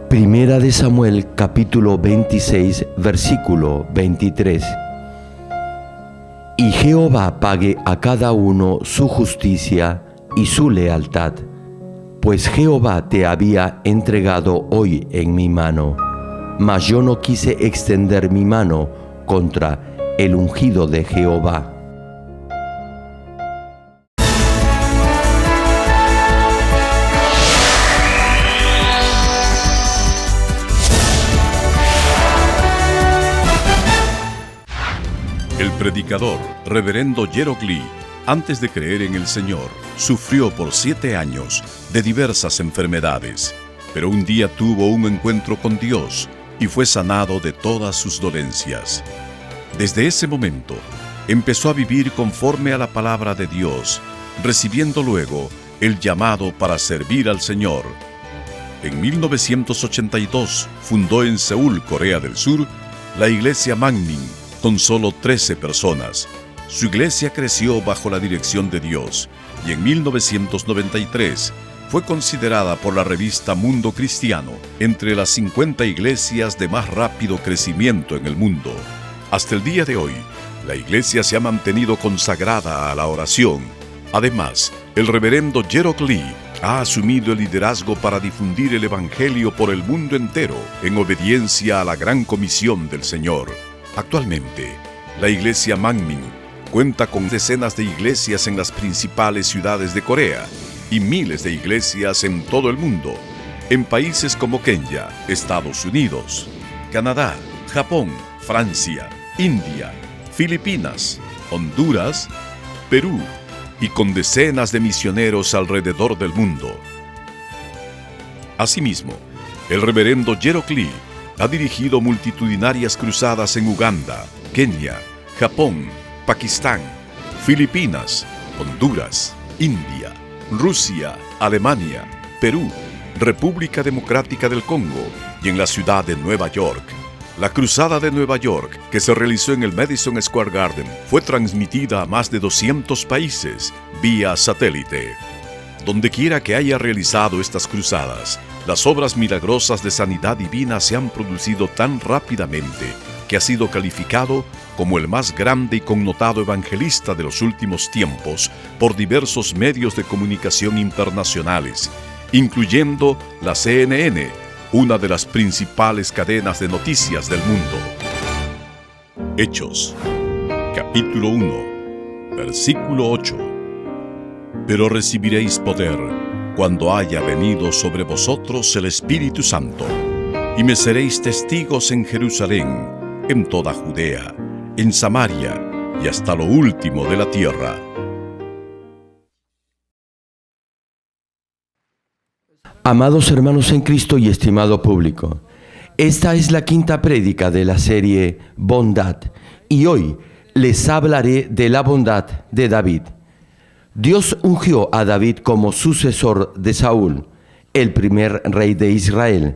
Primera de Samuel, capítulo 26, versículo 23. Y Jehová pague a cada uno su justicia y su lealtad, pues Jehová te había entregado hoy en mi mano, mas yo no quise extender mi mano contra el ungido de Jehová. El predicador, reverendo Gerald Lee, antes de creer en el Señor, sufrió por 7 años de diversas enfermedades, pero un día tuvo un encuentro con Dios y fue sanado de todas sus dolencias. Desde ese momento, empezó a vivir conforme a la palabra de Dios, recibiendo luego el llamado para servir al Señor. En 1982 fundó en Seúl, Corea del Sur, la iglesia Manmin, con solo 13 personas. Su iglesia creció bajo la dirección de Dios y en 1993 fue considerada por la revista Mundo Cristiano entre las 50 iglesias de más rápido crecimiento en el mundo. Hasta el día de hoy, la iglesia se ha mantenido consagrada a la oración. Además, el reverendo Gerald Lee ha asumido el liderazgo para difundir el evangelio por el mundo entero en obediencia a la gran comisión del Señor. Actualmente, la iglesia Manmin cuenta con decenas de iglesias en las principales ciudades de Corea y miles de iglesias en todo el mundo, en países como Kenia, Estados Unidos, Canadá, Japón, Francia, India, Filipinas, Honduras, Perú y con decenas de misioneros alrededor del mundo. Asimismo, el reverendo Gerald Lee ha dirigido multitudinarias cruzadas en Uganda, Kenia, Japón, Pakistán, Filipinas, Honduras, India, Rusia, Alemania, Perú, República Democrática del Congo y en la ciudad de Nueva York. La Cruzada de Nueva York, que se realizó en el Madison Square Garden, fue transmitida a más de 200 países vía satélite. Dondequiera que haya realizado estas cruzadas, las obras milagrosas de sanidad divina se han producido tan rápidamente que ha sido calificado como el más grande y connotado evangelista de los últimos tiempos por diversos medios de comunicación internacionales, incluyendo la CNN, una de las principales cadenas de noticias del mundo. Hechos, capítulo 1, versículo 8. Pero recibiréis poder cuando haya venido sobre vosotros el Espíritu Santo, y me seréis testigos en Jerusalén, en toda Judea, en Samaria y hasta lo último de la tierra. Amados hermanos en Cristo y estimado público, esta es la quinta prédica de la serie Bondad, y hoy les hablaré de la bondad de David. Dios ungió a David como sucesor de Saúl, el primer rey de Israel.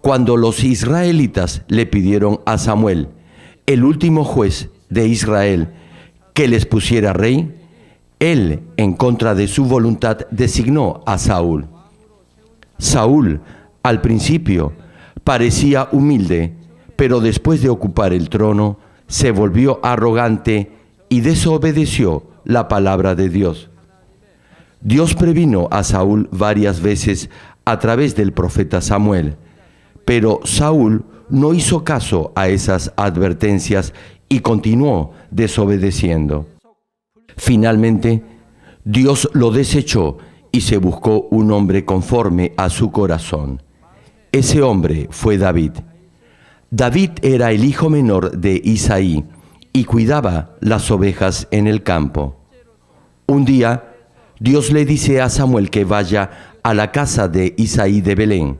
Cuando los israelitas le pidieron a Samuel, el último juez de Israel, que les pusiera rey, él, en contra de su voluntad, designó a Saúl. Saúl, al principio, parecía humilde, pero después de ocupar el trono, se volvió arrogante y desobedeció la palabra de Dios. Dios previno a Saúl varias veces a través del profeta Samuel, pero Saúl no hizo caso a esas advertencias y continuó desobedeciendo. Finalmente, Dios lo desechó y se buscó un hombre conforme a su corazón. Ese hombre fue David. David era el hijo menor de Isaí y cuidaba las ovejas en el campo. Un día, Dios le dice a Samuel que vaya a la casa de Isaí de Belén.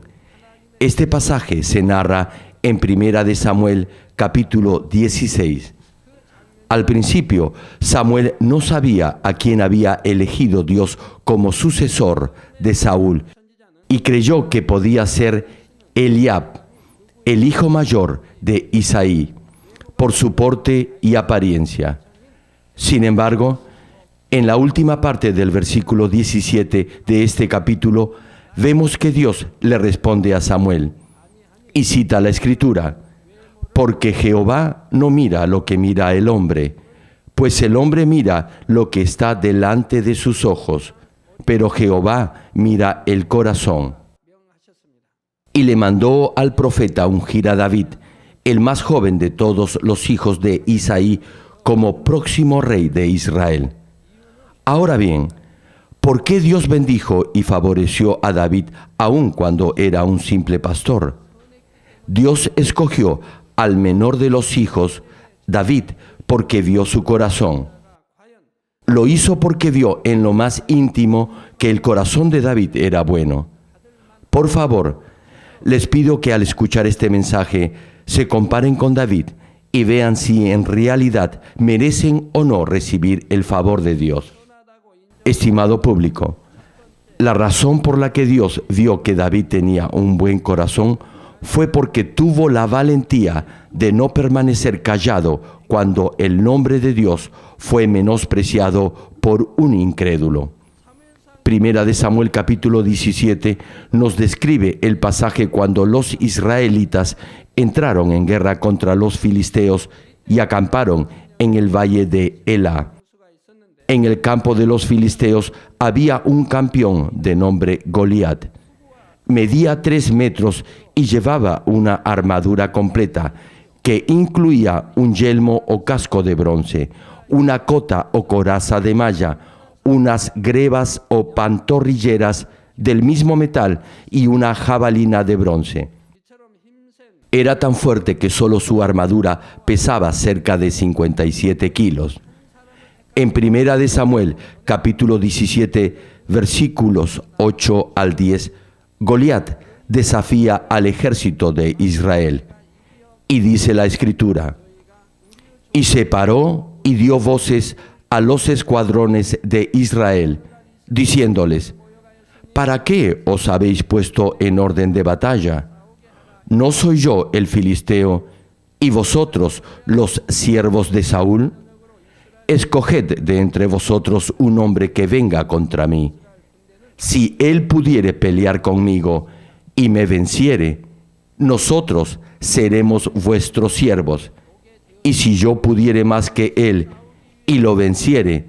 Este pasaje se narra en Primera de Samuel, capítulo 16. Al principio, Samuel no sabía a quién había elegido Dios como sucesor de Saúl y creyó que podía ser Eliab, el hijo mayor de Isaí, por su porte y apariencia. Sin embargo, en la última parte del versículo 17 de este capítulo, vemos que Dios le responde a Samuel y cita la Escritura: porque Jehová no mira lo que mira el hombre, pues el hombre mira lo que está delante de sus ojos, pero Jehová mira el corazón. Y le mandó al profeta ungir a David, el más joven de todos los hijos de Isaí, como próximo rey de Israel. Ahora bien, ¿por qué Dios bendijo y favoreció a David aun cuando era un simple pastor? Dios escogió al menor de los hijos, David, porque vio su corazón. Lo hizo porque vio en lo más íntimo que el corazón de David era bueno. Por favor, les pido que al escuchar este mensaje se comparen con David y vean si en realidad merecen o no recibir el favor de Dios. Estimado público, la razón por la que Dios vio que David tenía un buen corazón fue porque tuvo la valentía de no permanecer callado cuando el nombre de Dios fue menospreciado por un incrédulo. Primera de Samuel capítulo 17 nos describe el pasaje cuando los israelitas entraron en guerra contra los filisteos y acamparon en el valle de Elá. En el campo de los filisteos había un campeón de nombre Goliat. Medía 3 metros y llevaba una armadura completa que incluía un yelmo o casco de bronce, una cota o coraza de malla, unas grebas o pantorrilleras del mismo metal y una jabalina de bronce. Era tan fuerte que solo su armadura pesaba cerca de 57 kilos. En Primera de Samuel, capítulo 17, versículos 8 al 10, Goliat desafía al ejército de Israel. Y dice la Escritura: y se paró y dio voces a los escuadrones de Israel, diciéndoles: ¿para qué os habéis puesto en orden de batalla? ¿No soy yo el filisteo, y vosotros los siervos de Saúl? Escoged de entre vosotros un hombre que venga contra mí. Si él pudiere pelear conmigo y me venciere, nosotros seremos vuestros siervos. Y si yo pudiere más que él y lo venciere,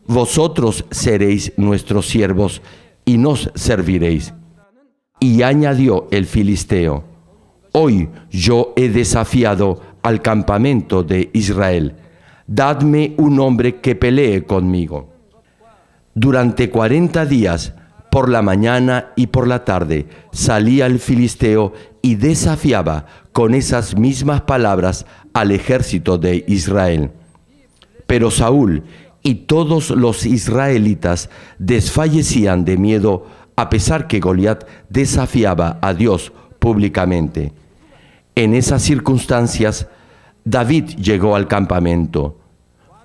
vosotros seréis nuestros siervos y nos serviréis. Y añadió el filisteo: hoy yo he desafiado al campamento de Israel. Dadme un hombre que pelee conmigo. Durante 40 días, por la mañana y por la tarde, salía el filisteo y desafiaba con esas mismas palabras al ejército de Israel. Pero Saúl y todos los israelitas desfallecían de miedo, a pesar que Goliat desafiaba a Dios públicamente. En esas circunstancias, David llegó al campamento.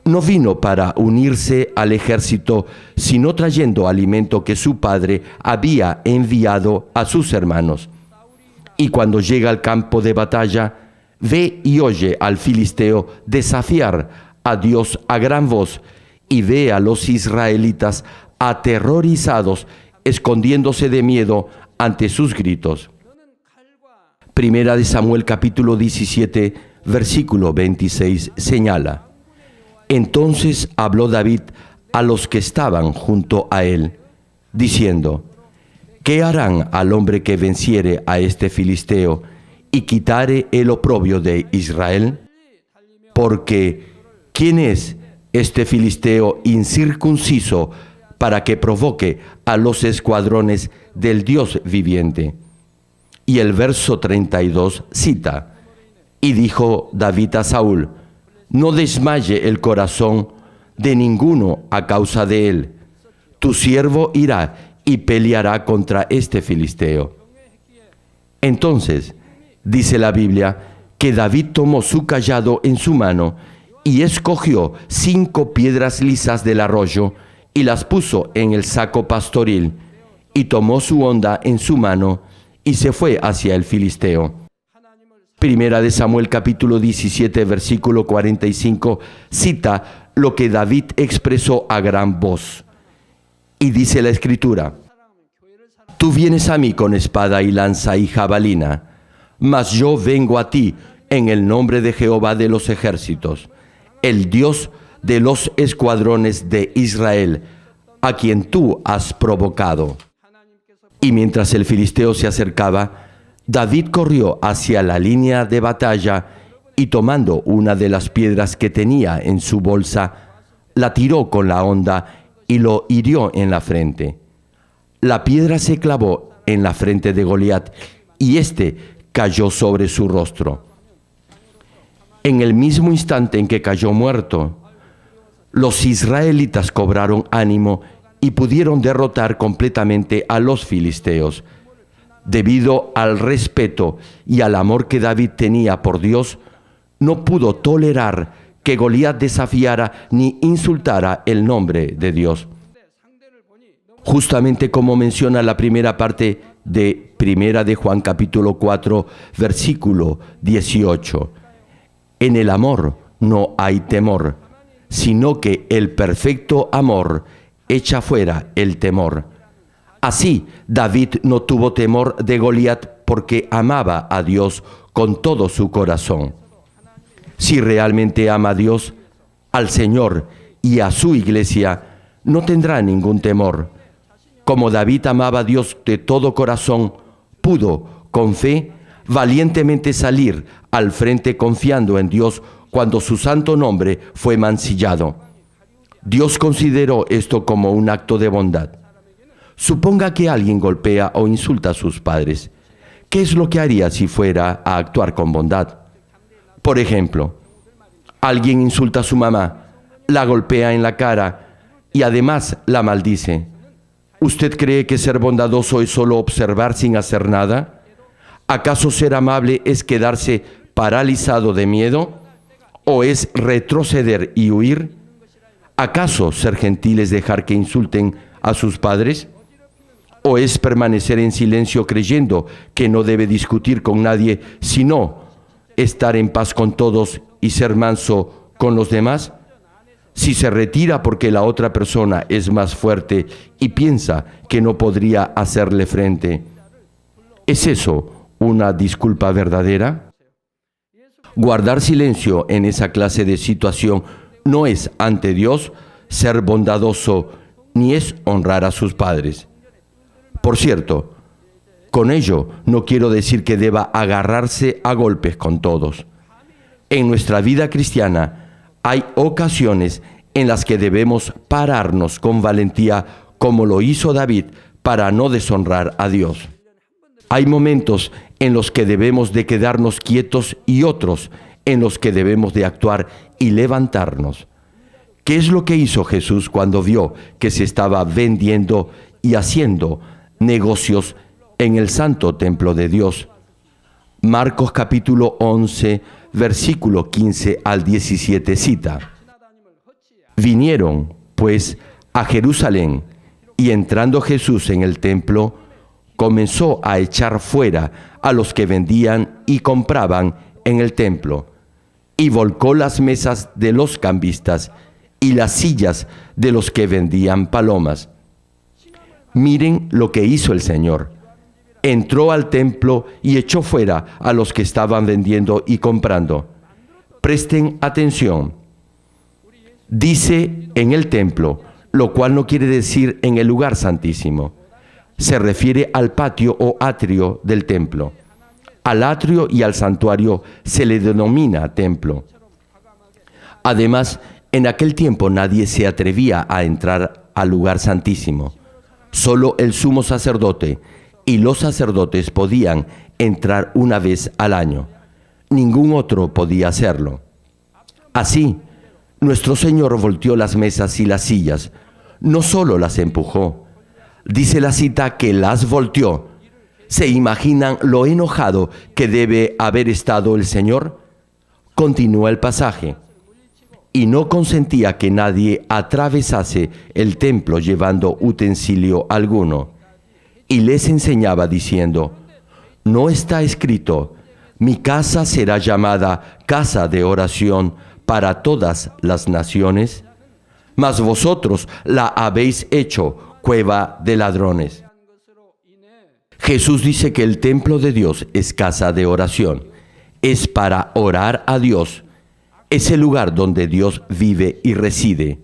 No vino para unirse al ejército, sino trayendo alimento que su padre había enviado a sus hermanos. Y cuando llega al campo de batalla, ve y oye al filisteo desafiar a Dios a gran voz, y ve a los israelitas aterrorizados, escondiéndose de miedo ante sus gritos. Primera de Samuel capítulo 17, versículo 26 señala: entonces habló David a los que estaban junto a él, diciendo: ¿qué harán al hombre que venciere a este filisteo y quitare el oprobio de Israel? Porque ¿quién es este filisteo incircunciso para que provoque a los escuadrones del Dios viviente? Y el verso 32 cita: y dijo David a Saúl: no desmaye el corazón de ninguno a causa de él. Tu siervo irá y peleará contra este filisteo. Entonces, dice la Biblia, que David tomó su cayado en su mano y escogió 5 piedras lisas del arroyo y las puso en el saco pastoril, y tomó su honda en su mano y se fue hacia el filisteo. Primera de Samuel capítulo 17 versículo 45 cita lo que David expresó a gran voz. Y dice la Escritura: Tú vienes a mí con espada y lanza y jabalina, mas yo vengo a ti en el nombre de Jehová de los ejércitos, el Dios de los escuadrones de Israel, a quien tú has provocado. Y mientras el filisteo se acercaba, David corrió hacia la línea de batalla y tomando una de las piedras que tenía en su bolsa, la tiró con la honda y lo hirió en la frente. La piedra se clavó en la frente de Goliat y éste cayó sobre su rostro. En el mismo instante en que cayó muerto, los israelitas cobraron ánimo y pudieron derrotar completamente a los filisteos. Debido al respeto y al amor que David tenía por Dios, no pudo tolerar que Goliat desafiara ni insultara el nombre de Dios. Justamente como menciona la primera parte de Primera de Juan capítulo 4, versículo 18. En el amor no hay temor, sino que el perfecto amor echa fuera el temor. Así, David no tuvo temor de Goliat porque amaba a Dios con todo su corazón. Si realmente ama a Dios, al Señor y a su iglesia, no tendrá ningún temor. Como David amaba a Dios de todo corazón, pudo, con fe, valientemente salir al frente confiando en Dios cuando su santo nombre fue mancillado. Dios consideró esto como un acto de bondad. Suponga que alguien golpea o insulta a sus padres. ¿Qué es lo que haría si fuera a actuar con bondad? Por ejemplo, alguien insulta a su mamá, la golpea en la cara y además la maldice. ¿Usted cree que ser bondadoso es solo observar sin hacer nada? ¿Acaso ser amable es quedarse paralizado de miedo? ¿O es retroceder y huir? ¿Acaso ser gentil es dejar que insulten a sus padres? ¿O es permanecer en silencio creyendo que no debe discutir con nadie, sino estar en paz con todos y ser manso con los demás? Si se retira porque la otra persona es más fuerte y piensa que no podría hacerle frente, ¿es eso una disculpa verdadera? Guardar silencio en esa clase de situación no es ante Dios ser bondadoso ni es honrar a sus padres. Por cierto, con ello no quiero decir que deba agarrarse a golpes con todos. En nuestra vida cristiana hay ocasiones en las que debemos pararnos con valentía como lo hizo David para no deshonrar a Dios. Hay momentos en los que debemos de quedarnos quietos y otros en los que debemos de actuar y levantarnos. ¿Qué es lo que hizo Jesús cuando vio que se estaba vendiendo y haciendo negocios en el santo templo de Dios? Marcos capítulo 11, versículo 15 al 17 cita: Vinieron, pues, a Jerusalén, y entrando Jesús en el templo, comenzó a echar fuera a los que vendían y compraban en el templo, y volcó las mesas de los cambistas y las sillas de los que vendían palomas. Miren lo que hizo el Señor. Entró al templo y echó fuera a los que estaban vendiendo y comprando. Presten atención. Dice en el templo, lo cual no quiere decir en el lugar santísimo. Se refiere al patio o atrio del templo. Al atrio y al santuario se le denomina templo. Además, en aquel tiempo nadie se atrevía a entrar al lugar santísimo. Solo el sumo sacerdote y los sacerdotes podían entrar una vez al año. Ningún otro podía hacerlo. Así, nuestro Señor volteó las mesas y las sillas. No solo las empujó. Dice la cita que las volteó. ¿Se imaginan lo enojado que debe haber estado el Señor? Continúa el pasaje. Y no consentía que nadie atravesase el templo llevando utensilio alguno. Y les enseñaba diciendo: ¿no está escrito, mi casa será llamada casa de oración para todas las naciones? Mas vosotros la habéis hecho cueva de ladrones. Jesús dice que el templo de Dios es casa de oración. Es para orar a Dios. Es el lugar donde Dios vive y reside.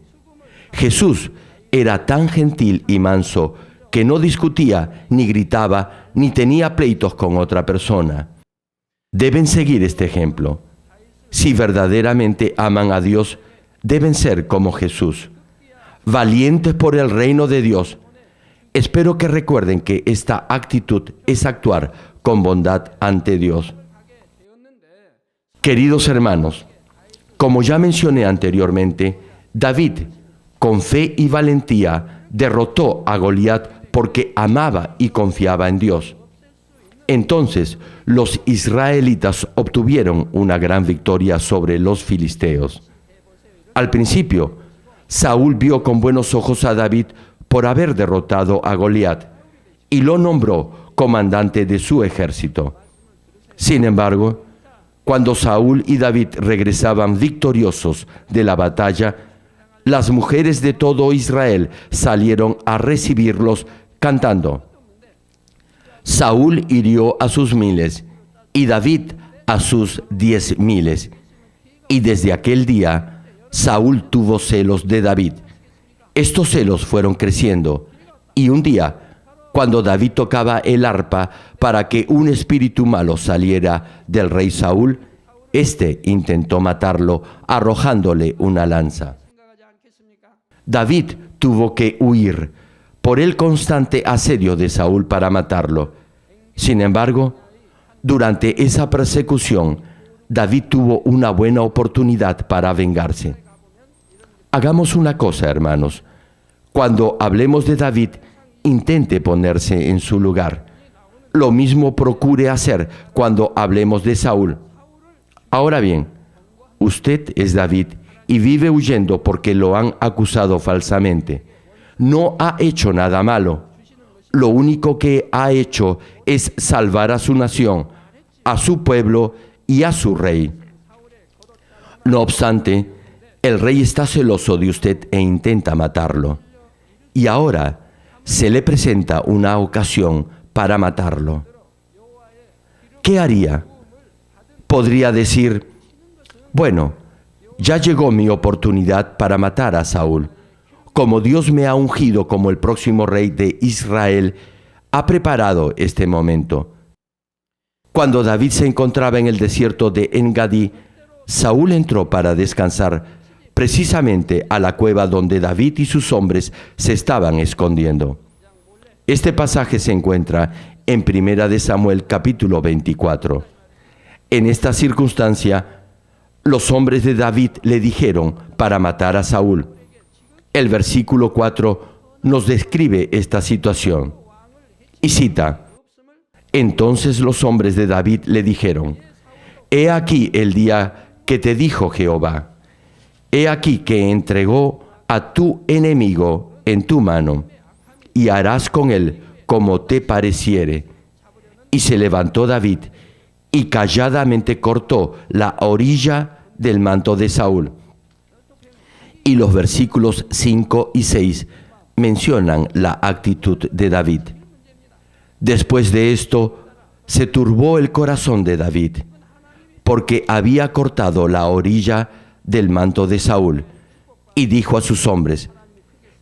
Jesús era tan gentil y manso que no discutía, ni gritaba, ni tenía pleitos con otra persona. Deben seguir este ejemplo. Si verdaderamente aman a Dios, deben ser como Jesús, valientes por el reino de Dios. Espero que recuerden que esta actitud es actuar con bondad ante Dios. Queridos hermanos, como ya mencioné anteriormente, David, con fe y valentía, derrotó a Goliat porque amaba y confiaba en Dios. Entonces, los israelitas obtuvieron una gran victoria sobre los filisteos. Al principio, Saúl vio con buenos ojos a David por haber derrotado a Goliat y lo nombró comandante de su ejército. Sin embargo, cuando Saúl y David regresaban victoriosos de la batalla, las mujeres de todo Israel salieron a recibirlos cantando: Saúl hirió a sus 1000 y David a sus 10,000. Y desde aquel día, Saúl tuvo celos de David. Estos celos fueron creciendo, y un día, cuando David tocaba el arpa para que un espíritu malo saliera del rey Saúl, éste intentó matarlo arrojándole una lanza. David tuvo que huir por el constante asedio de Saúl para matarlo. Sin embargo, durante esa persecución, David tuvo una buena oportunidad para vengarse. Hagamos una cosa, hermanos. Cuando hablemos de David, intente ponerse en su lugar. Lo mismo procure hacer cuando hablemos de Saúl. Ahora bien, usted es David y vive huyendo porque lo han acusado falsamente. No ha hecho nada malo. Lo único que ha hecho es salvar a su nación, a su pueblo y a su rey. No obstante, el rey está celoso de usted e intenta matarlo. Y ahora se le presenta una ocasión para matarlo. ¿Qué haría? Podría decir: bueno, ya llegó mi oportunidad para matar a Saúl. Como Dios me ha ungido como el próximo rey de Israel, ha preparado este momento. Cuando David se encontraba en el desierto de En-Gadí, Saúl entró para descansar precisamente a la cueva donde David y sus hombres se estaban escondiendo. Este pasaje se encuentra en 1 Samuel capítulo 24. En esta circunstancia, los hombres de David le dijeron para matar a Saúl. El versículo 4 nos describe esta situación y cita: Entonces los hombres de David le dijeron: He aquí el día que te dijo Jehová. He aquí que entregó a tu enemigo en tu mano, y harás con él como te pareciere. Y se levantó David, y calladamente cortó la orilla del manto de Saúl. Y los versículos 5 y 6 mencionan la actitud de David. Después de esto, se turbó el corazón de David, porque había cortado la orilla del manto de Saúl, y dijo a sus hombres: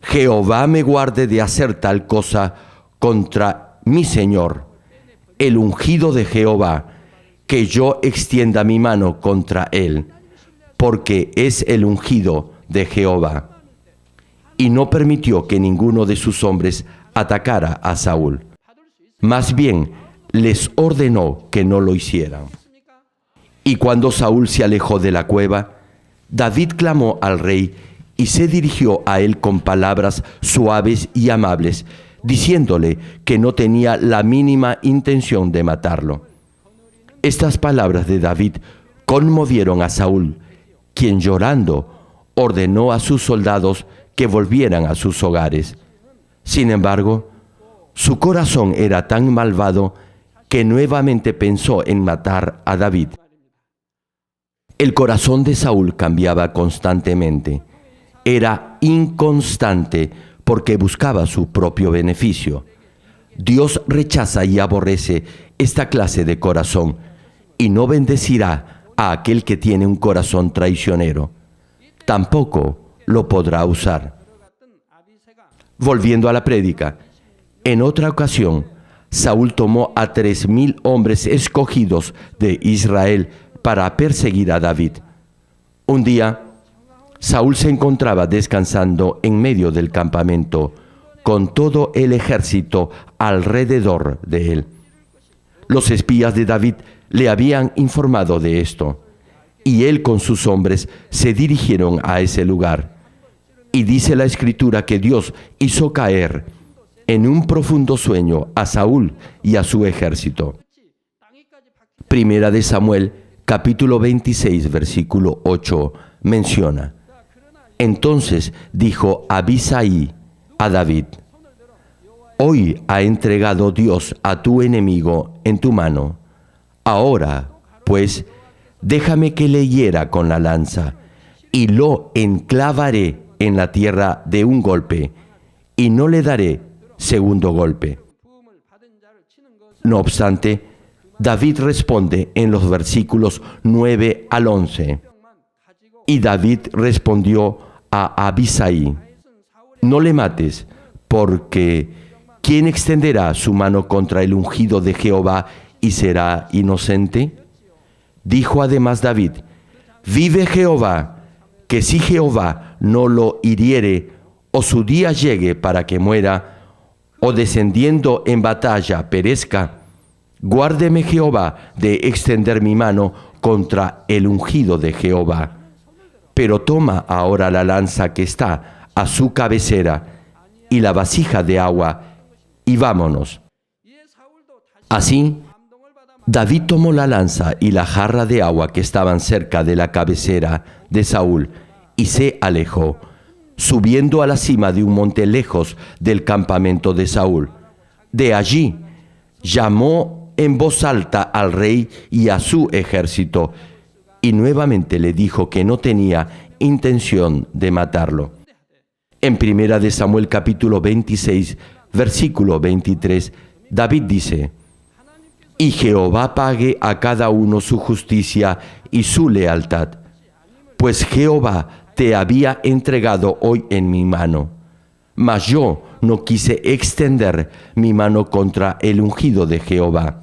Jehová me guarde de hacer tal cosa contra mi Señor, el ungido de Jehová, que yo extienda mi mano contra él, porque es el ungido de Jehová. Y no permitió que ninguno de sus hombres atacara a Saúl. Más bien, les ordenó que no lo hicieran. Y cuando Saúl se alejó de la cueva, David clamó al rey y se dirigió a él con palabras suaves y amables, diciéndole que no tenía la mínima intención de matarlo. Estas palabras de David conmovieron a Saúl, quien llorando ordenó a sus soldados que volvieran a sus hogares. Sin embargo, su corazón era tan malvado que nuevamente pensó en matar a David. El corazón de Saúl cambiaba constantemente. Era inconstante porque buscaba su propio beneficio. Dios rechaza y aborrece esta clase de corazón y no bendecirá a aquel que tiene un corazón traicionero. Tampoco lo podrá usar. Volviendo a la prédica, en otra ocasión, Saúl tomó a 3,000 hombres escogidos de Israel para perseguir a David. Un día, Saúl se encontraba descansando en medio del campamento, con todo el ejército alrededor de él. Los espías de David le habían informado de esto, y él con sus hombres se dirigieron a ese lugar. Y dice la Escritura que Dios hizo caer en un profundo sueño a Saúl y a su ejército. Primera de Samuel, capítulo 26, versículo 8, menciona: Entonces dijo Abisai a David: Hoy ha entregado Dios a tu enemigo en tu mano. Ahora, pues, déjame que le hiera con la lanza, y lo enclavaré en la tierra de un golpe, y no le daré segundo golpe. No obstante, David responde en los versículos 9 al 11. Y David respondió a Abisai: No le mates, porque ¿quién extenderá su mano contra el ungido de Jehová y será inocente? Dijo además David: Vive Jehová, que si Jehová no lo hiriere, o su día llegue para que muera, o descendiendo en batalla perezca, guárdeme Jehová de extender mi mano contra el ungido de Jehová. Pero toma ahora la lanza que está a su cabecera y la vasija de agua, y vámonos. Así, David tomó la lanza y la jarra de agua que estaban cerca de la cabecera de Saúl y se alejó, subiendo a la cima de un monte lejos del campamento de Saúl. De allí llamó en voz alta al rey y a su ejército, y nuevamente le dijo que no tenía intención de matarlo. En Primera de Samuel capítulo 26, versículo 23, David dice: Y Jehová pague a cada uno su justicia y su lealtad, pues Jehová te había entregado hoy en mi mano. Mas yo no quise extender mi mano contra el ungido de Jehová.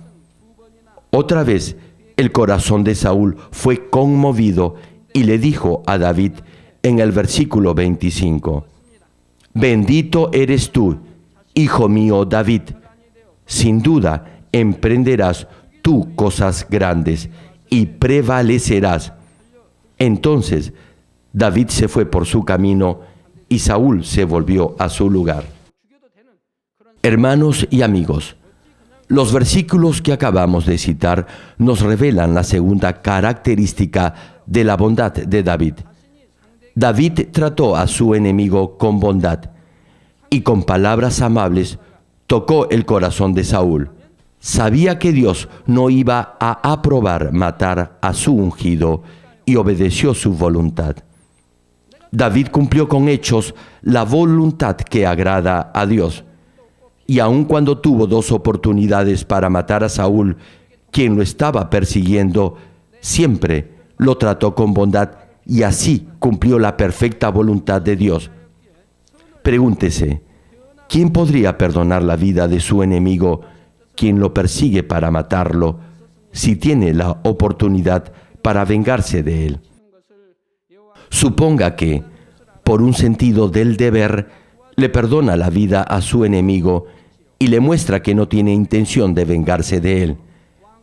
Otra vez el corazón de Saúl fue conmovido y le dijo a David en el versículo 25: Bendito eres tú, hijo mío David. Sin duda emprenderás tú cosas grandes y prevalecerás. Entonces David se fue por su camino y Saúl se volvió a su lugar. Hermanos y amigos, los versículos que acabamos de citar nos revelan la segunda característica de la bondad de David. David trató a su enemigo con bondad y con palabras amables tocó el corazón de Saúl. Sabía que Dios no iba a aprobar matar a su ungido y obedeció su voluntad. David cumplió con hechos la voluntad que agrada a Dios. Y aun cuando tuvo 2 oportunidades para matar a Saúl, quien lo estaba persiguiendo, siempre lo trató con bondad y así cumplió la perfecta voluntad de Dios. Pregúntese, ¿quién podría perdonar la vida de su enemigo, quien lo persigue para matarlo, si tiene la oportunidad para vengarse de él? Suponga que, por un sentido del deber, le perdona la vida a su enemigo y le muestra que no tiene intención de vengarse de él.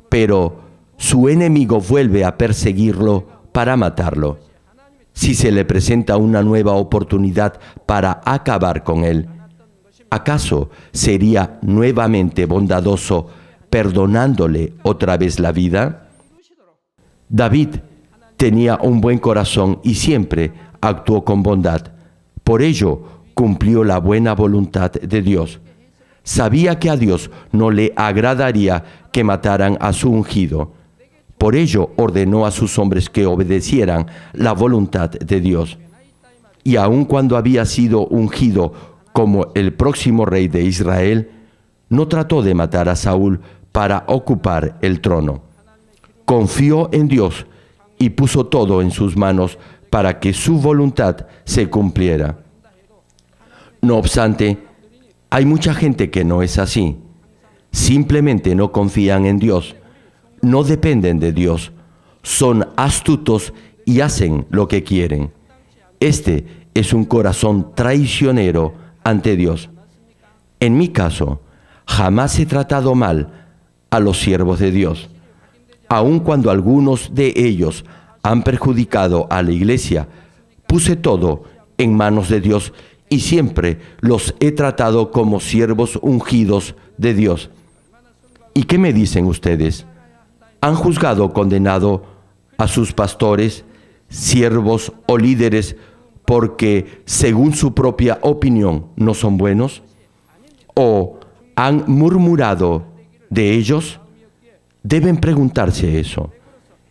Pero su enemigo vuelve a perseguirlo para matarlo. Si se le presenta una nueva oportunidad para acabar con él, ¿acaso sería nuevamente bondadoso perdonándole otra vez la vida? David tenía un buen corazón y siempre actuó con bondad. Por ello, cumplió la buena voluntad de Dios. Sabía que a Dios no le agradaría que mataran a su ungido. Por ello, ordenó a sus hombres que obedecieran la voluntad de Dios. Y aun cuando había sido ungido como el próximo rey de Israel, no trató de matar a Saúl para ocupar el trono. Confió en Dios y puso todo en sus manos para que su voluntad se cumpliera. No obstante, hay mucha gente que no es así. Simplemente no confían en Dios, no dependen de Dios, son astutos y hacen lo que quieren. Este es un corazón traicionero ante Dios. En mi caso, jamás he tratado mal a los siervos de Dios, aun cuando algunos de ellos han perjudicado a la iglesia. Puse todo en manos de Dios y siempre los he tratado como siervos ungidos de Dios. ¿Y qué me dicen ustedes? ¿Han juzgado, condenado a sus pastores, siervos o líderes porque, según su propia opinión, no son buenos? ¿O han murmurado de ellos? Deben preguntarse eso.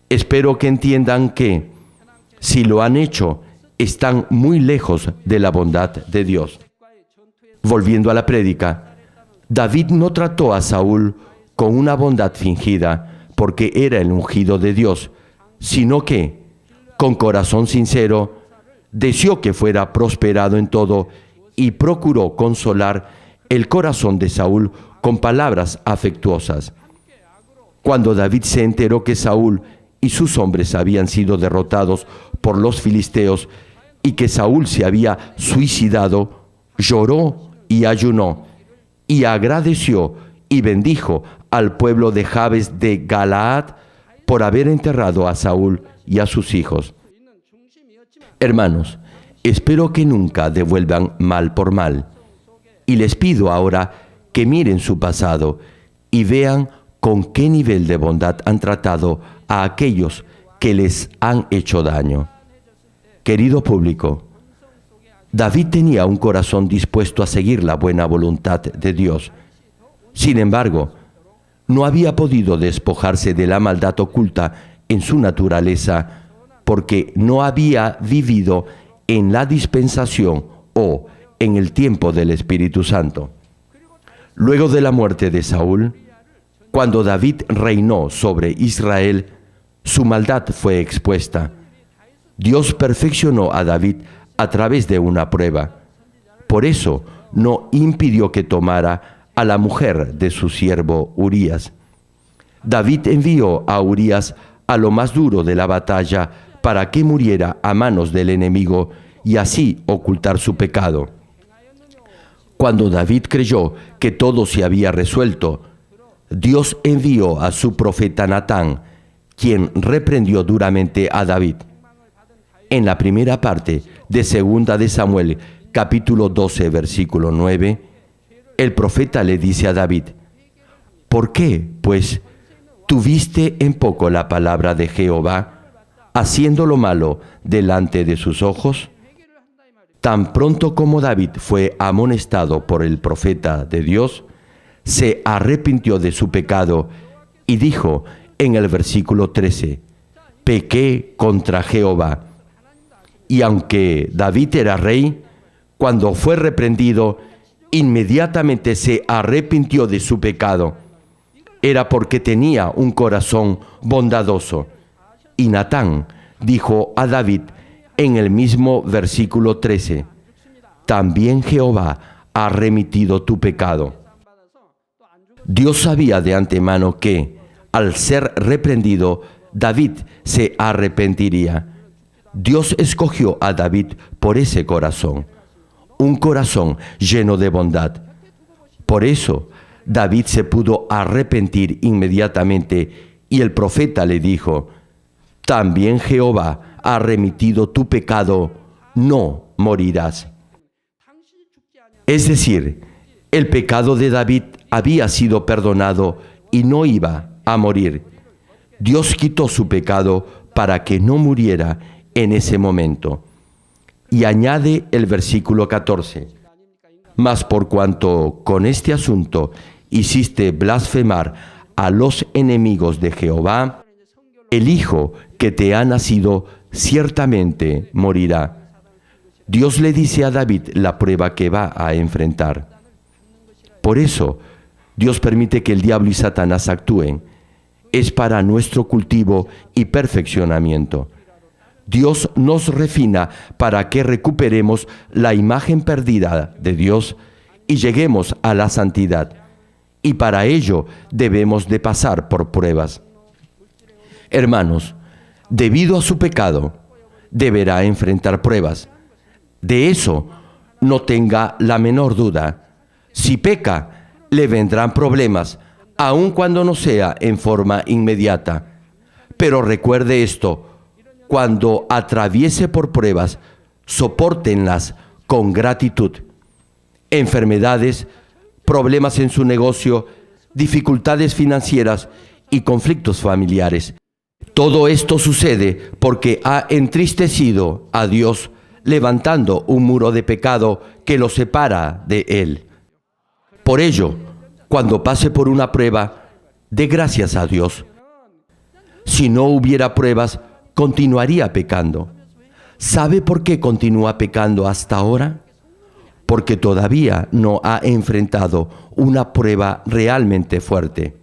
Espero que entiendan que, si lo han hecho, están muy lejos de la bondad de Dios. Volviendo a la prédica, David no trató a Saúl con una bondad fingida porque era el ungido de Dios, sino que, con corazón sincero, deseó que fuera prosperado en todo y procuró consolar el corazón de Saúl con palabras afectuosas. Cuando David se enteró que Saúl y sus hombres habían sido derrotados por los filisteos y que Saúl se había suicidado, lloró y ayunó y agradeció y bendijo al pueblo de Jabes de Galaad por haber enterrado a Saúl y a sus hijos. Hermanos, espero que nunca devuelvan mal por mal. Y les pido ahora que miren su pasado y vean con qué nivel de bondad han tratado a aquellos que les han hecho daño. Querido público, David tenía un corazón dispuesto a seguir la buena voluntad de Dios. Sin embargo, no había podido despojarse de la maldad oculta en su naturaleza porque no había vivido en la dispensación o en el tiempo del Espíritu Santo. Luego de la muerte de Saúl, cuando David reinó sobre Israel, su maldad fue expuesta. Dios perfeccionó a David a través de una prueba. Por eso no impidió que tomara a la mujer de su siervo Urías. David envió a Urías a lo más duro de la batalla para que muriera a manos del enemigo y así ocultar su pecado. Cuando David creyó que todo se había resuelto, Dios envió a su profeta Natán, quien reprendió duramente a David. En la primera parte de 2 de Samuel, capítulo 12, versículo 9, el profeta le dice a David: ¿por qué, pues, tuviste en poco la palabra de Jehová, haciendo lo malo delante de sus ojos? Tan pronto como David fue amonestado por el profeta de Dios, se arrepintió de su pecado y dijo en el versículo 13: pequé contra Jehová. Y aunque David era rey, cuando fue reprendido, inmediatamente se arrepintió de su pecado. Era porque tenía un corazón bondadoso. Y Natán dijo a David en el mismo versículo 13: también Jehová ha remitido tu pecado. Dios sabía de antemano que, al ser reprendido, David se arrepentiría. Dios escogió a David por ese corazón, un corazón lleno de bondad. Por eso, David se pudo arrepentir inmediatamente y el profeta le dijo: también Jehová ha remitido tu pecado, no morirás. Es decir, el pecado de David había sido perdonado y no iba a morir. Dios quitó su pecado para que no muriera en ese momento. Y añade el versículo 14: mas por cuanto con este asunto hiciste blasfemar a los enemigos de Jehová, el hijo que te ha nacido ciertamente morirá. Dios le dice a David la prueba que va a enfrentar. Por eso, Dios permite que el diablo y Satanás actúen. Es para nuestro cultivo y perfeccionamiento. Dios nos refina para que recuperemos la imagen perdida de Dios y lleguemos a la santidad. Y para ello debemos de pasar por pruebas. Hermanos, debido a su pecado, deberá enfrentar pruebas. De eso no tenga la menor duda. Si peca, le vendrán problemas, aun cuando no sea en forma inmediata. Pero recuerde esto: cuando atraviese por pruebas, sopórtenlas con gratitud. Enfermedades, problemas en su negocio, dificultades financieras y conflictos familiares. Todo esto sucede porque ha entristecido a Dios, levantando un muro de pecado que lo separa de Él. Por ello, cuando pase por una prueba, dé gracias a Dios. Si no hubiera pruebas, continuaría pecando. ¿Sabe por qué continúa pecando hasta ahora? Porque todavía no ha enfrentado una prueba realmente fuerte.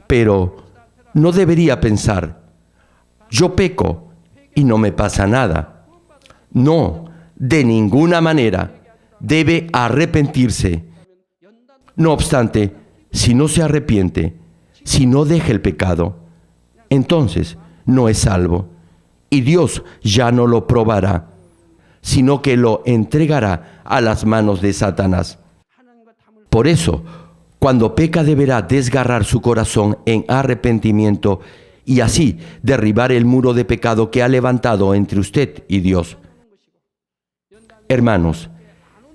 Pero no debería pensar: yo peco y no me pasa nada. No, de ninguna manera. Debe arrepentirse. No obstante, si no se arrepiente, si no deja el pecado, entonces no es salvo, y Dios ya no lo probará, sino que lo entregará a las manos de Satanás. Por eso, cuando peca deberá desgarrar su corazón en arrepentimiento y así derribar el muro de pecado que ha levantado entre usted y Dios. Hermanos,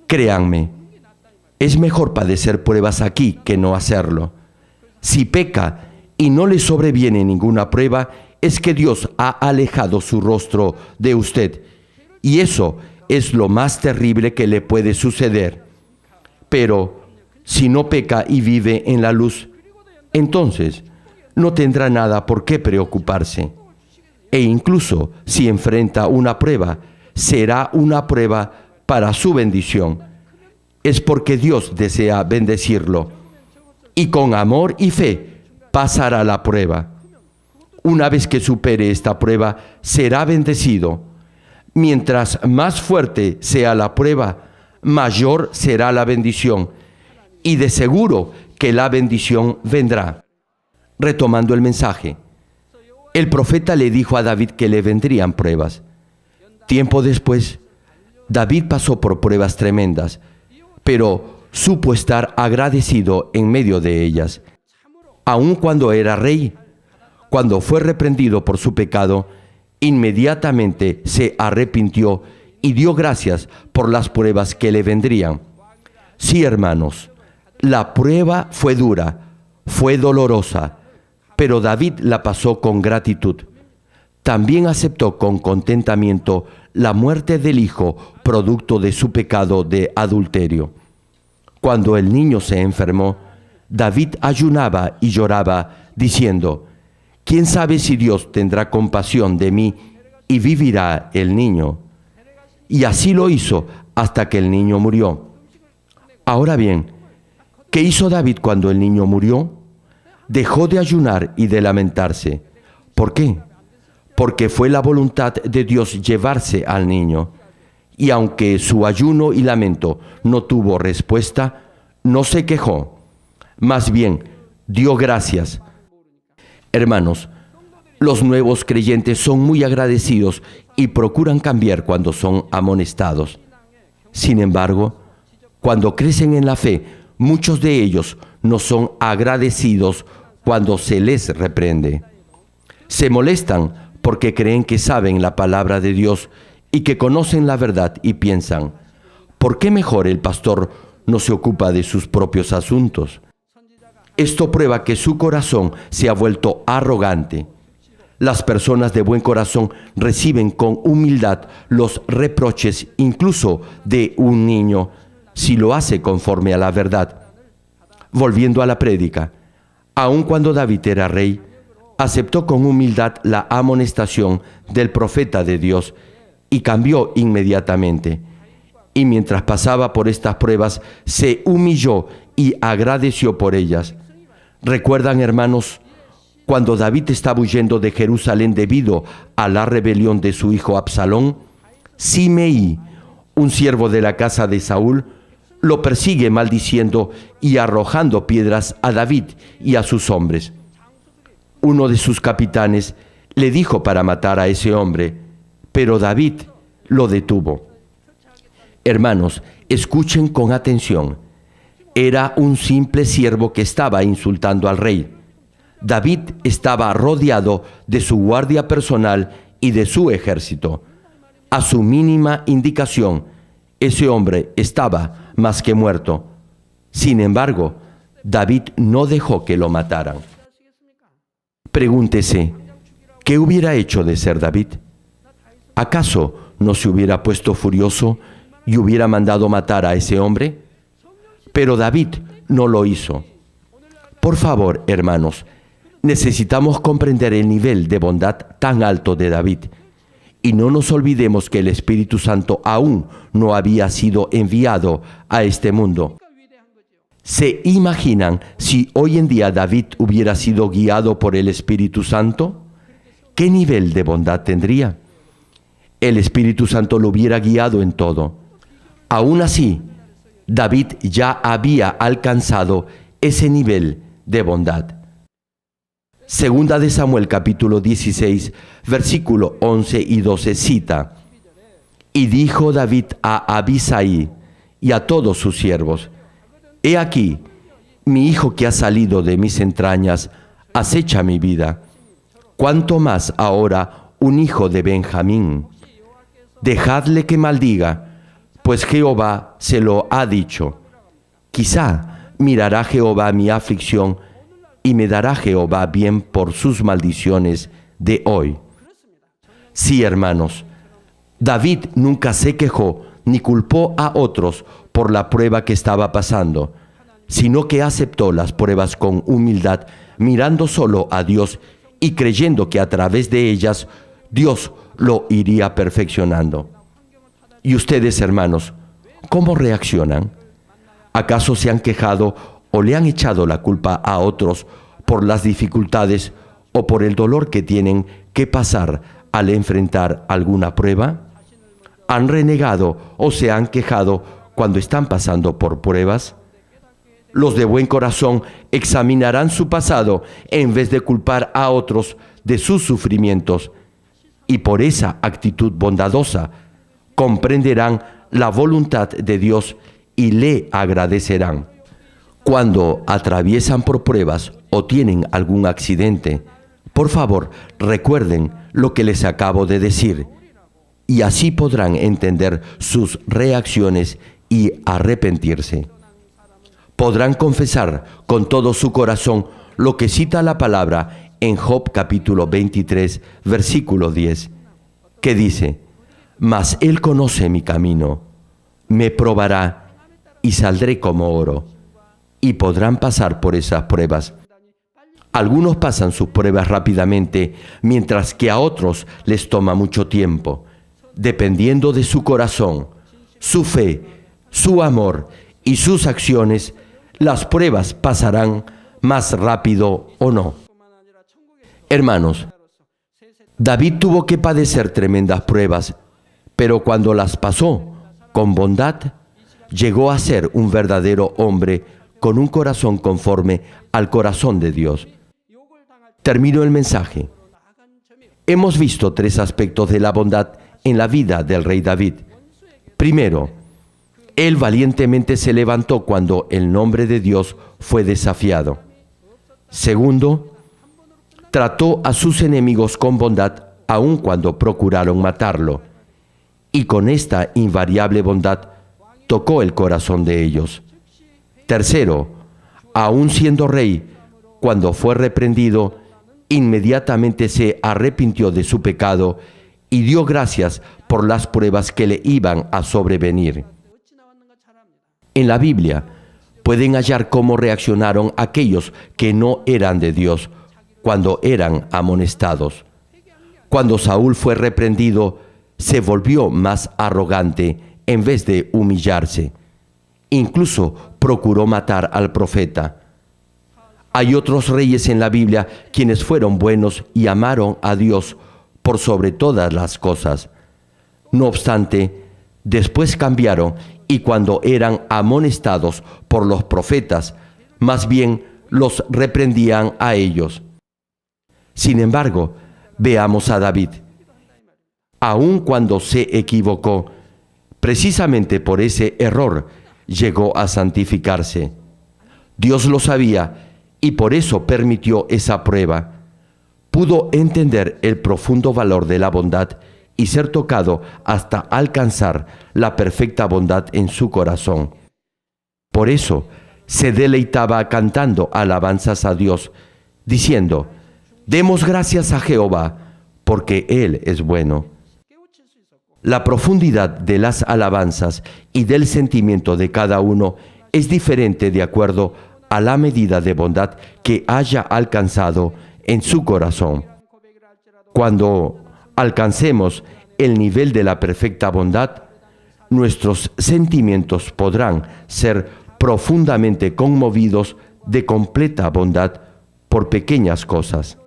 créanme, es mejor padecer pruebas aquí que no hacerlo. Si peca y no le sobreviene ninguna prueba, es que Dios ha alejado su rostro de usted, y eso es lo más terrible que le puede suceder. Pero si no peca y vive en la luz, entonces no tendrá nada por qué preocuparse. E incluso si enfrenta una prueba, será una prueba para su bendición. Es porque Dios desea bendecirlo. Y con amor y fe pasará la prueba. Una vez que supere esta prueba, será bendecido. Mientras más fuerte sea la prueba, mayor será la bendición. Y de seguro que la bendición vendrá. Retomando el mensaje, el profeta le dijo a David que le vendrían pruebas. Tiempo después, David pasó por pruebas tremendas, pero supo estar agradecido en medio de ellas. Aun cuando era rey, cuando fue reprendido por su pecado, inmediatamente se arrepintió y dio gracias por las pruebas que le vendrían. Sí, hermanos, la prueba fue dura, fue dolorosa, pero David la pasó con gratitud. También aceptó con contentamiento la muerte del hijo, producto de su pecado de adulterio. Cuando el niño se enfermó, David ayunaba y lloraba, diciendo: ¿quién sabe si Dios tendrá compasión de mí y vivirá el niño? Y así lo hizo hasta que el niño murió. Ahora bien, ¿qué hizo David cuando el niño murió? Dejó de ayunar y de lamentarse. ¿Por qué? Porque fue la voluntad de Dios llevarse al niño. Y aunque su ayuno y lamento no tuvo respuesta, no se quejó. Más bien, dio gracias. Hermanos, los nuevos creyentes son muy agradecidos y procuran cambiar cuando son amonestados. Sin embargo, cuando crecen en la fe, muchos de ellos no son agradecidos cuando se les reprende. Se molestan porque creen que saben la palabra de Dios y que conocen la verdad y piensan: ¿por qué mejor el pastor no se ocupa de sus propios asuntos? Esto prueba que su corazón se ha vuelto arrogante. Las personas de buen corazón reciben con humildad los reproches incluso de un niño, si lo hace conforme a la verdad. Volviendo a la prédica, aun cuando David era rey, aceptó con humildad la amonestación del profeta de Dios y cambió inmediatamente. Y mientras pasaba por estas pruebas, se humilló y agradeció por ellas. ¿Recuerdan, hermanos, cuando David estaba huyendo de Jerusalén debido a la rebelión de su hijo Absalón? Simei, un siervo de la casa de Saúl, lo persigue maldiciendo y arrojando piedras a David y a sus hombres. Uno de sus capitanes le dijo para matar a ese hombre, pero David lo detuvo. Hermanos, escuchen con atención. Era un simple siervo que estaba insultando al rey. David estaba rodeado de su guardia personal y de su ejército. A su mínima indicación, ese hombre estaba más que muerto. Sin embargo, David no dejó que lo mataran. Pregúntese, ¿qué hubiera hecho de ser David? ¿Acaso no se hubiera puesto furioso y hubiera mandado matar a ese hombre? Pero David no lo hizo. Por favor, hermanos, necesitamos comprender el nivel de bondad tan alto de David. Y no nos olvidemos que el Espíritu Santo aún no había sido enviado a este mundo. ¿Se imaginan si hoy en día David hubiera sido guiado por el Espíritu Santo? ¿Qué nivel de bondad tendría? El Espíritu Santo lo hubiera guiado en todo. Aún así, David ya había alcanzado ese nivel de bondad. Segunda de Samuel capítulo 16, versículo 11 y 12 cita: Y dijo David a Abisai y a todos sus siervos: He aquí, mi hijo que ha salido de mis entrañas acecha mi vida. ¿Cuánto más ahora un hijo de Benjamín? Dejadle que maldiga, pues Jehová se lo ha dicho. Quizá mirará Jehová mi aflicción y me dará Jehová bien por sus maldiciones de hoy. Sí, hermanos, David nunca se quejó ni culpó a otros por la prueba que estaba pasando, sino que aceptó las pruebas con humildad, mirando solo a Dios y creyendo que a través de ellas Dios lo iría perfeccionando. ¿Y ustedes, hermanos, cómo reaccionan? ¿Acaso se han quejado o le han echado la culpa a otros por las dificultades o por el dolor que tienen que pasar al enfrentar alguna prueba? ¿Han renegado o se han quejado cuando están pasando por pruebas? Los de buen corazón examinarán su pasado en vez de culpar a otros de sus sufrimientos, y por esa actitud bondadosa comprenderán la voluntad de Dios y le agradecerán. Cuando atraviesan por pruebas o tienen algún accidente, por favor, recuerden lo que les acabo de decir, y así podrán entender sus reacciones y arrepentirse. Podrán confesar con todo su corazón lo que cita la palabra en Job capítulo 23, versículo 10, que dice: Mas Él conoce mi camino, me probará y saldré como oro. Y podrán pasar por esas pruebas. Algunos pasan sus pruebas rápidamente, mientras que a otros les toma mucho tiempo. Dependiendo de su corazón, su fe, su amor y sus acciones, las pruebas pasarán más rápido o no. Hermanos, David tuvo que padecer tremendas pruebas, pero cuando las pasó con bondad, llegó a ser un verdadero hombre con un corazón conforme al corazón de Dios. Termino el mensaje. Hemos visto 3 aspectos de la bondad en la vida del rey David. Primero, él valientemente se levantó cuando el nombre de Dios fue desafiado. Segundo, trató a sus enemigos con bondad aun cuando procuraron matarlo. Y con esta invariable bondad tocó el corazón de ellos. Tercero, aun siendo rey, cuando fue reprendido, inmediatamente se arrepintió de su pecado y dio gracias por las pruebas que le iban a sobrevenir. En la Biblia pueden hallar cómo reaccionaron aquellos que no eran de Dios cuando eran amonestados. Cuando Saúl fue reprendido, se volvió más arrogante en vez de humillarse. Incluso procuró matar al profeta. Hay otros reyes en la Biblia quienes fueron buenos y amaron a Dios por sobre todas las cosas. No obstante, después cambiaron y cuando eran amonestados por los profetas, más bien los reprendían a ellos. Sin embargo, veamos a David. Aun cuando se equivocó, precisamente por ese error, llegó a santificarse. Dios lo sabía y por eso permitió esa prueba. Pudo entender el profundo valor de la bondad y ser tocado hasta alcanzar la perfecta bondad en su corazón. Por eso se deleitaba cantando alabanzas a Dios, diciendo: demos gracias a Jehová, porque Él es bueno. La profundidad de las alabanzas y del sentimiento de cada uno es diferente de acuerdo a la medida de bondad que haya alcanzado en su corazón. Cuando alcancemos el nivel de la perfecta bondad, nuestros sentimientos podrán ser profundamente conmovidos de completa bondad por pequeñas cosas.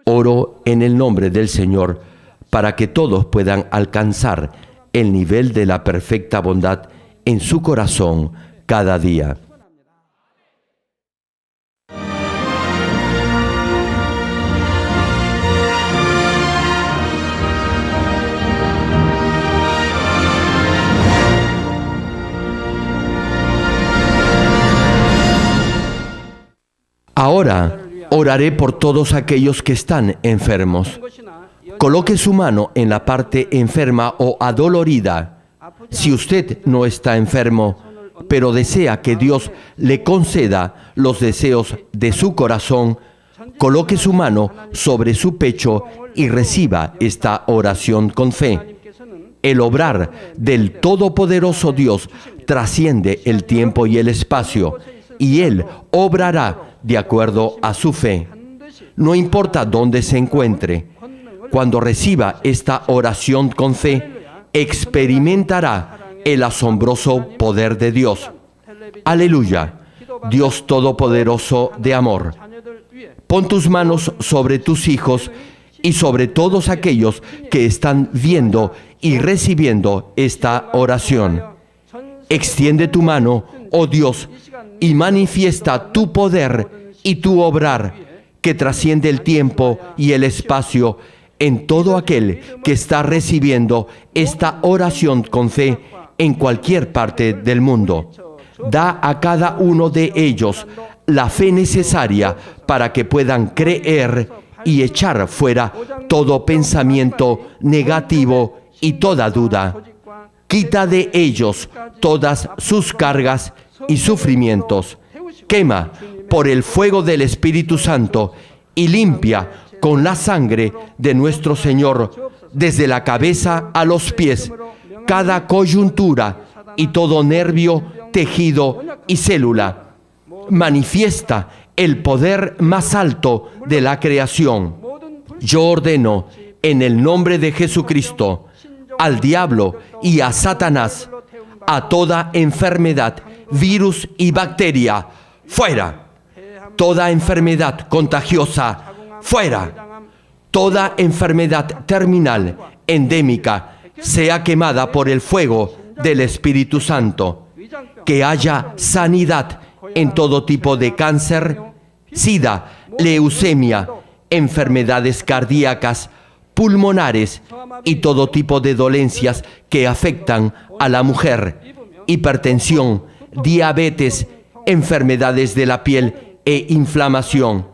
Oro en el nombre del Señor para que todos puedan alcanzar el nivel de la perfecta bondad en su corazón cada día. Ahora oraré por todos aquellos que están enfermos. Coloque su mano en la parte enferma o adolorida. Si usted no está enfermo, pero desea que Dios le conceda los deseos de su corazón, coloque su mano sobre su pecho y reciba esta oración con fe. El obrar del Todopoderoso Dios trasciende el tiempo y el espacio, y Él obrará de acuerdo a su fe. No importa dónde se encuentre, cuando reciba esta oración con fe, experimentará el asombroso poder de Dios. Aleluya, Dios Todopoderoso de amor. Pon tus manos sobre tus hijos y sobre todos aquellos que están viendo y recibiendo esta oración. Extiende tu mano, oh Dios, y manifiesta tu poder y tu obrar, que trasciende el tiempo y el espacio, en todo aquel que está recibiendo esta oración con fe en cualquier parte del mundo. Da a cada uno de ellos la fe necesaria para que puedan creer y echar fuera todo pensamiento negativo y toda duda. Quita de ellos todas sus cargas y sufrimientos. Quema por el fuego del Espíritu Santo y limpia con la sangre de nuestro Señor, desde la cabeza a los pies, cada coyuntura y todo nervio, tejido y célula. Manifiesta el poder más alto de la creación. Yo ordeno, en el nombre de Jesucristo, al diablo y a Satanás, a toda enfermedad, virus y bacteria, fuera. Toda enfermedad contagiosa, fuera. Toda enfermedad terminal, endémica, sea quemada por el fuego del Espíritu Santo. Que haya sanidad en todo tipo de cáncer, sida, leucemia, enfermedades cardíacas, pulmonares y todo tipo de dolencias que afectan a la mujer, hipertensión, diabetes, enfermedades de la piel e inflamación.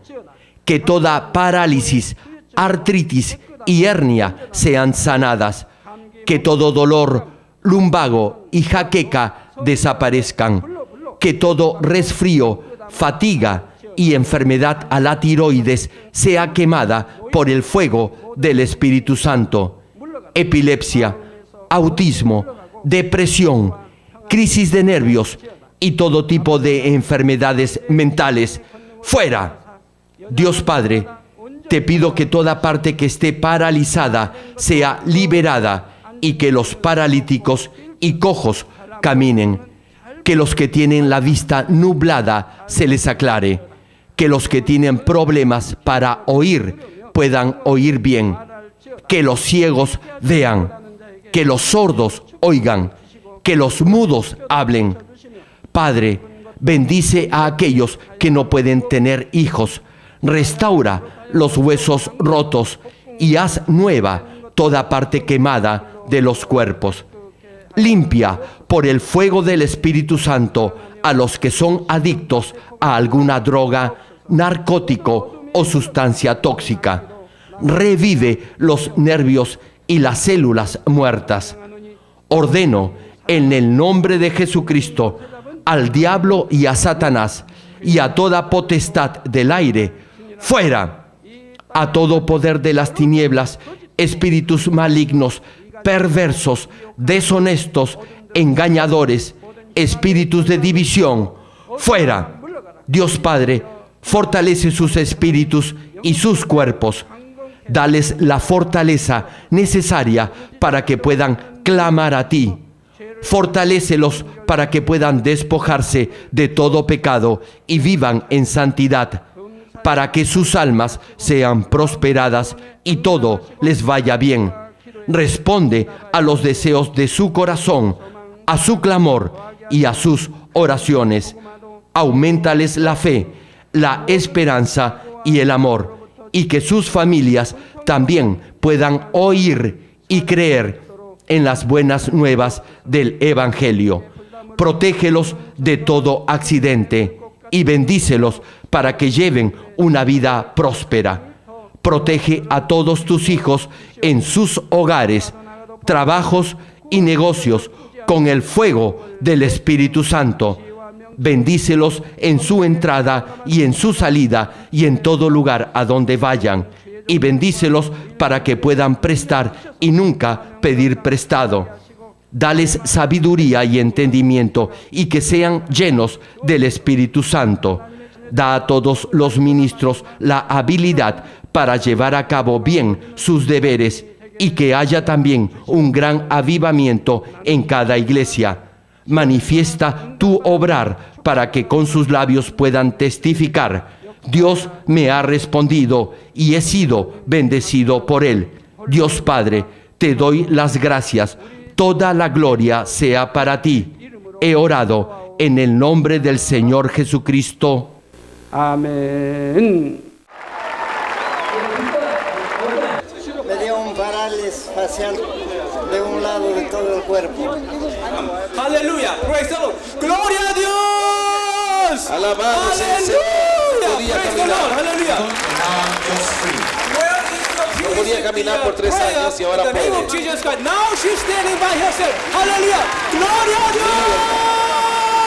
Que toda parálisis, artritis y hernia sean sanadas. Que todo dolor, lumbago y jaqueca desaparezcan. Que todo resfrío, fatiga y enfermedad a la tiroides sea quemada por el fuego del Espíritu Santo. Epilepsia, autismo, depresión, crisis de nervios y todo tipo de enfermedades mentales, fuera. Dios Padre, te pido que toda parte que esté paralizada sea liberada y que los paralíticos y cojos caminen, Que los que tienen la vista nublada se les aclare. Que los que tienen problemas para oír puedan oír bien. Que los ciegos vean. Que los sordos oigan. Que los mudos hablen. Padre, bendice a aquellos que no pueden tener hijos. Restaura los huesos rotos y haz nueva toda parte quemada de los cuerpos. Limpia por el fuego del Espíritu Santo a los que son adictos a alguna droga, narcótico o sustancia tóxica. Revive los nervios y las células muertas. Ordeno en el nombre de Jesucristo al diablo y a Satanás y a toda potestad del aire, fuera. A todo poder de las tinieblas, espíritus malignos, perversos, deshonestos, engañadores, espíritus de división, fuera. Dios Padre, fortalece sus espíritus y sus cuerpos. Dales la fortaleza necesaria para que puedan clamar a ti. Fortalécelos para que puedan despojarse de todo pecado y vivan en santidad, para que sus almas sean prosperadas y todo les vaya bien. Responde a los deseos de su corazón, a su clamor y a sus oraciones. Auméntales la fe, la esperanza y el amor, y que sus familias también puedan oír y creer en las buenas nuevas del Evangelio. Protégelos de todo accidente y bendícelos para que lleven una vida próspera. Protege a todos tus hijos en sus hogares, trabajos y negocios con el fuego del Espíritu Santo. Bendícelos en su entrada y en su salida y en todo lugar a donde vayan. Y bendícelos para que puedan prestar y nunca pedir prestado. Dales sabiduría y entendimiento y que sean llenos del Espíritu Santo. Da a todos los ministros la habilidad para llevar a cabo bien sus deberes y que haya también un gran avivamiento en cada iglesia. Manifiesta tu obrar para que con sus labios puedan testificar: Dios me ha respondido y he sido bendecido por Él. Dios Padre, te doy las gracias. Toda la gloria sea para ti. He orado en el nombre del Señor Jesucristo. Amén. Me dio un parálisis facial de un lado de todo el cuerpo. Aleluya. Praise the Lord. Gloria a Dios. Alabado sea el Señor. Podía caminar. Aleluya. No podía caminar por 3 años y ahora puede. Now she's standing by herself. Aleluya. Gloria a Dios.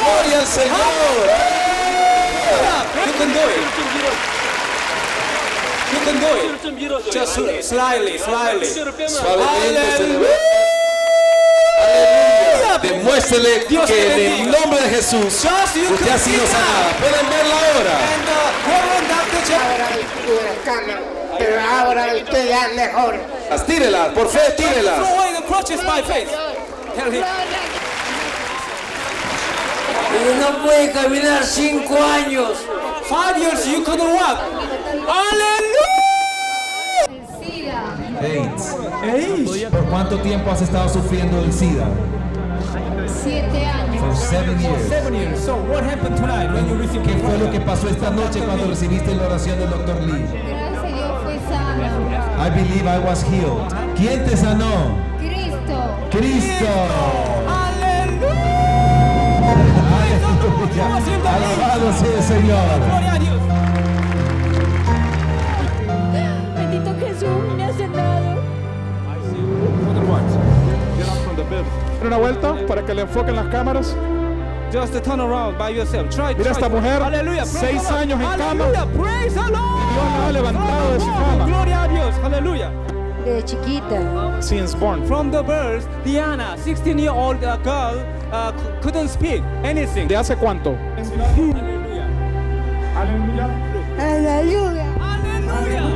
Gloria al Señor. You can do it. You can do it. Just slightly. Suavemente se le ve. Aleluya. Demuéstrele que en el nombre de Jesús usted ha sido sanada. Pueden verla ahora. Pero ahora usted ya es mejor. Tírelas, por fe, tírelas. Throw away the crutches by faith. Tell him. No puede caminar 5 años. 5 years you couldn't walk. Aleluya. AIDS. ¿Por cuánto tiempo has estado sufriendo del SIDA? 7 años. For 7 years. 7 years. So what happened tonight when you received ¿Qué fue lo que pasó esta noche cuando recibiste la oración del Dr. Lee? Gracias a Dios fue sana. I believe I was healed. ¿Quién te sanó? Cristo. Cristo. Aleluya. Alabado sea el Señor. Gloria a Dios. Bendito Jesús me ha sanado. Una vuelta para que le enfoquen las cámaras. Just turn around by yourself. Try. Mira esta mujer, Aleluya. 6 años en cama. Aleluya. Praise the Lord. Dios la ha levantado de su cama. Gloria a Dios. Aleluya. Desde chiquita. Since born. From the birth, Diana, 16-year-old girl, couldn't speak anything. ¿De hace cuánto? Aleluya. Aleluya. Aleluya. Aleluya.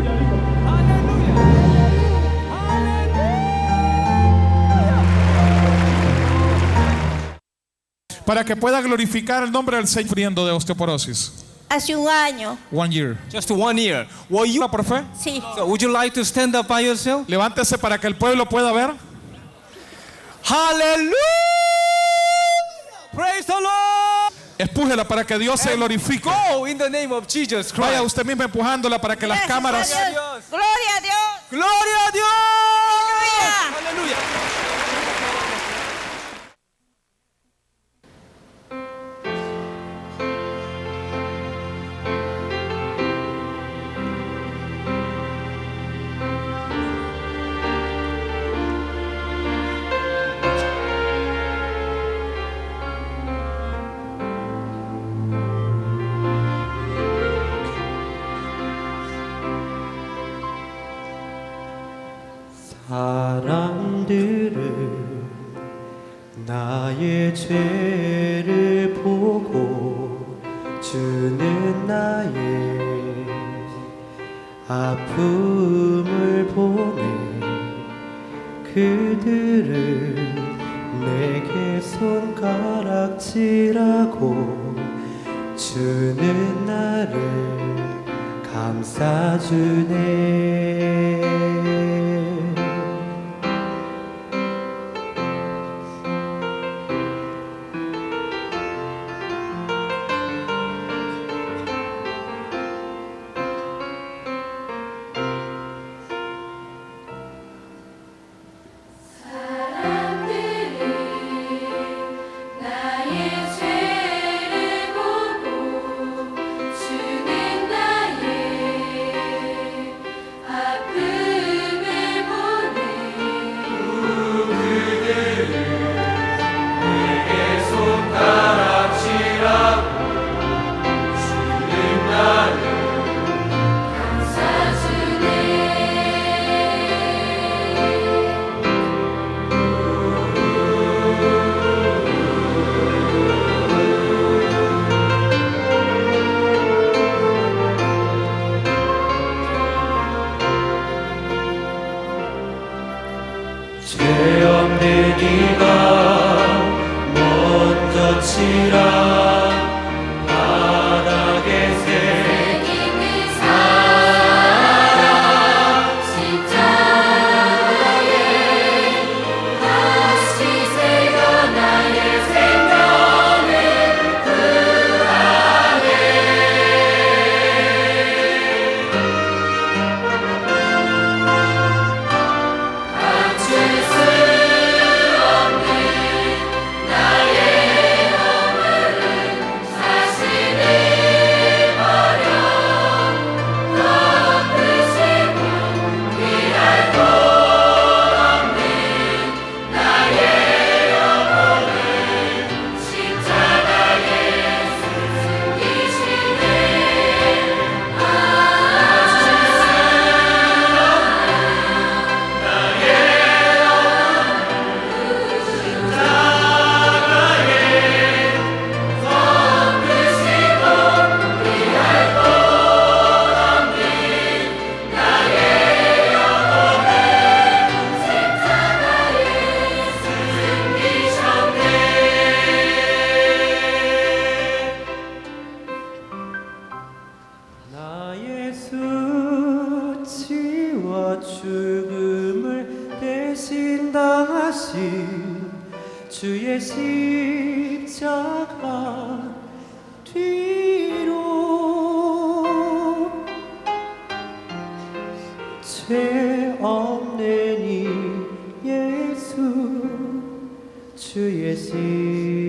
para que pueda glorificar el nombre del Señor sufriendo de osteoporosis? Hace un año. 1 year. Just 1 year. Were you ¿Por fe? Sí. So would you like to stand up by yourself? Levántese para que el pueblo pueda ver. Hallelujah! Praise the Lord! Empújela para que Dios se glorifique. Go in the name of Jesus Christ. Vaya usted mismo empujándola para que las Gracias cámaras... a Dios. Gloria a Dios. Gloria a Dios. Aleluya. Aleluya. 사람들은 나의 죄를 보고 주는 나의 아픔을 보네. 그들은 내게 손가락질하고 주는 나를 감싸주네. 죄 없는 이가 먼저 치라. 바닥에 새기는 사랑 십자가에 다시 새겨 나의 생명을 구하네. 나의 수치와 죽음을 대신 당하신 주의 십자가 뒤로 죄 없는 이 예수 주의 십자가